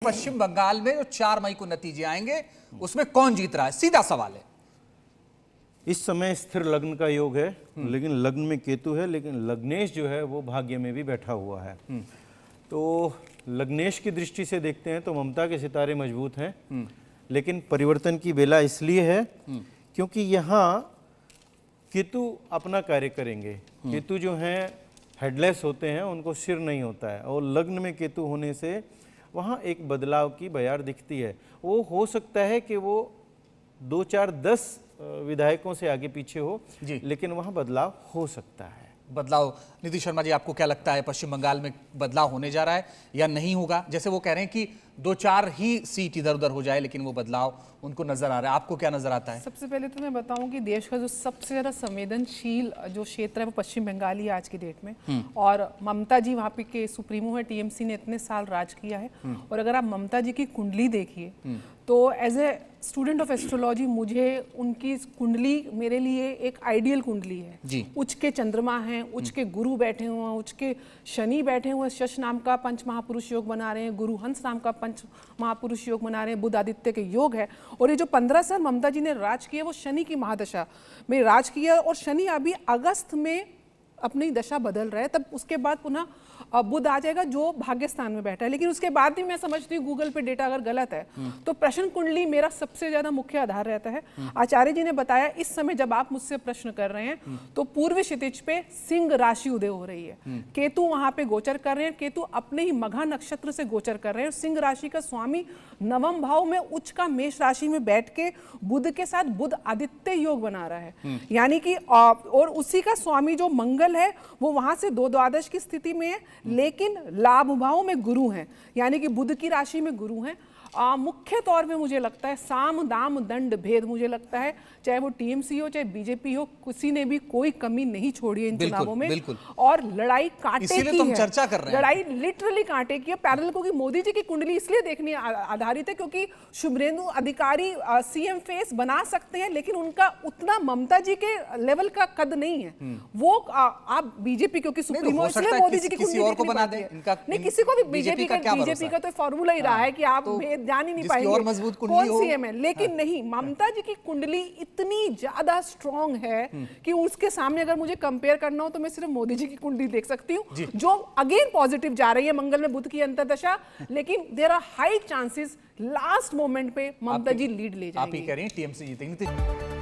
पश्चिम बंगाल में जो 4 मई को नतीजे आएंगे उसमें कौन जीत रहा है, सीधा सवाल है। इस समय स्थिर लग्न का योग है, लेकिन लग्न में केतु है, लेकिन लग्नेश जो है वो भाग्य में भी बैठा हुआ है। तो लग्नेश की दृष्टि से देखते हैं तो ममता के सितारे मजबूत हैं, लेकिन परिवर्तन की बेला इसलिए है क्योंकि यहाँ केतु अपना कार्य करेंगे। केतु जो हैं हेडलेस होते हैं, उनको सिर नहीं होता है, और लग्न में केतु होने से वहाँ एक बदलाव की बयार दिखती है। वो हो सकता है कि वो 2, 4, 10 विधायकों से आगे पीछे हो, लेकिन वहाँ बदलाव हो सकता है। बदलाव, नीतीश शर्मा जी, आपको क्या लगता है पश्चिम बंगाल में बदलाव होने जा रहा है या नहीं होगा? जैसे वो कह रहे हैं कि 2-4 ही सीट इधर उधर हो जाए, लेकिन वो बदलाव उनको नजर आ रहा है। आपको क्या नजर आता है? सबसे पहले तो मैं बताऊं कि देश का जो सबसे ज़्यादा संवेदनशील जो क्षेत्र है वो पश्चिम बंगाल ही है आज की डेट में। और ममता जी वहाँ पे के सुप्रीमो है, टीएमसी ने इतने साल राज किया है। और अगर आप ममता जी की कुंडली देखिए तो as a student of astrology मुझे उनकी कुंडली मेरे लिए एक आइडियल कुंडली है। उच्च के चंद्रमा हैं, उच्च के गुरु बैठे हुए हैं, उच्च के शनि बैठे हुए हैं, शश नाम का पंच महापुरुष योग बना रहे हैं, गुरु हंस नाम का पंच महापुरुष योग बना रहे हैं, बुध आदित्य के योग है। और ये जो 15 साल ममता जी ने राज किया वो शनि की महादशा में राज किया, और शनि अभी अगस्त में अपनी दशा बदल रहा है, तब उसके बाद पुनः बुध आ जाएगा जो भाग्य स्थान में बैठा है। लेकिन उसके बाद भी मैं समझती हूँ गूगल पे डेटा अगर गलत है तो प्रश्न कुंडली मेरा सबसे ज्यादा मुख्य आधार रहता है। आचार्य जी ने बताया इस समय जब आप मुझसे प्रश्न कर रहे हैं तो पूर्वी क्षितिज पे सिंह राशि उदय हो रही है, केतु वहां पे गोचर कर रहे हैं, केतु अपने ही मघा नक्षत्र से गोचर कर रहे हैं। सिंह राशि का स्वामी नवम भाव में उच्च का मेष राशि में बैठ के बुध के साथ बुध आदित्य योग बना रहा है, यानी कि और उसी का स्वामी जो मंगल है वो वहां से 2 द्वादश की स्थिति में है, लेकिन लाभ भाव में गुरु हैं, यानी कि बुध की राशि में गुरु हैं। मुख्य तौर पे मुझे लगता है साम दाम दंड भेद, मुझे लगता है चाहे वो टीएमसी हो चाहे बीजेपी हो, किसी ने भी कोई कमी नहीं छोड़ी है इन चुनावों में। और लड़ाई कांटे की है, चर्चा कर रहे हैं। लड़ाई लिटरली कांटे की है। पैरेलल क्योंकि मोदी जी की कुंडली इसलिए देखनी आधारित है क्योंकि शुभ्रेंदु अधिकारी सीएम फेस बना सकते हैं, लेकिन उनका उतना ममता जी के लेवल का कद नहीं है। वो आप बीजेपी क्योंकि सुप्रीमो इसलिए मोदी जी की कुंडली और को बना दें, नहीं किसी को भी। बीजेपी का तो फॉर्मूला ही रहा है कि आप जान ही नहीं पाएंगे और मजबूत कौन सीएम है, लेकिन नहीं, ममता जी की कुंडली इतनी ज्यादा स्ट्रांग है कि उसके सामने अगर मुझे कंपेयर करना हो तो मैं सिर्फ मोदी जी की कुंडली देख सकती हूँ जो अगेन पॉजिटिव जा रही है। मंगल में बुध की अंतर्दशा, लेकिन there are high chances last moment पे ममता जी लीड ले जाएंगी। आप ही कह रही हैं टीएमसी जीतेंगी।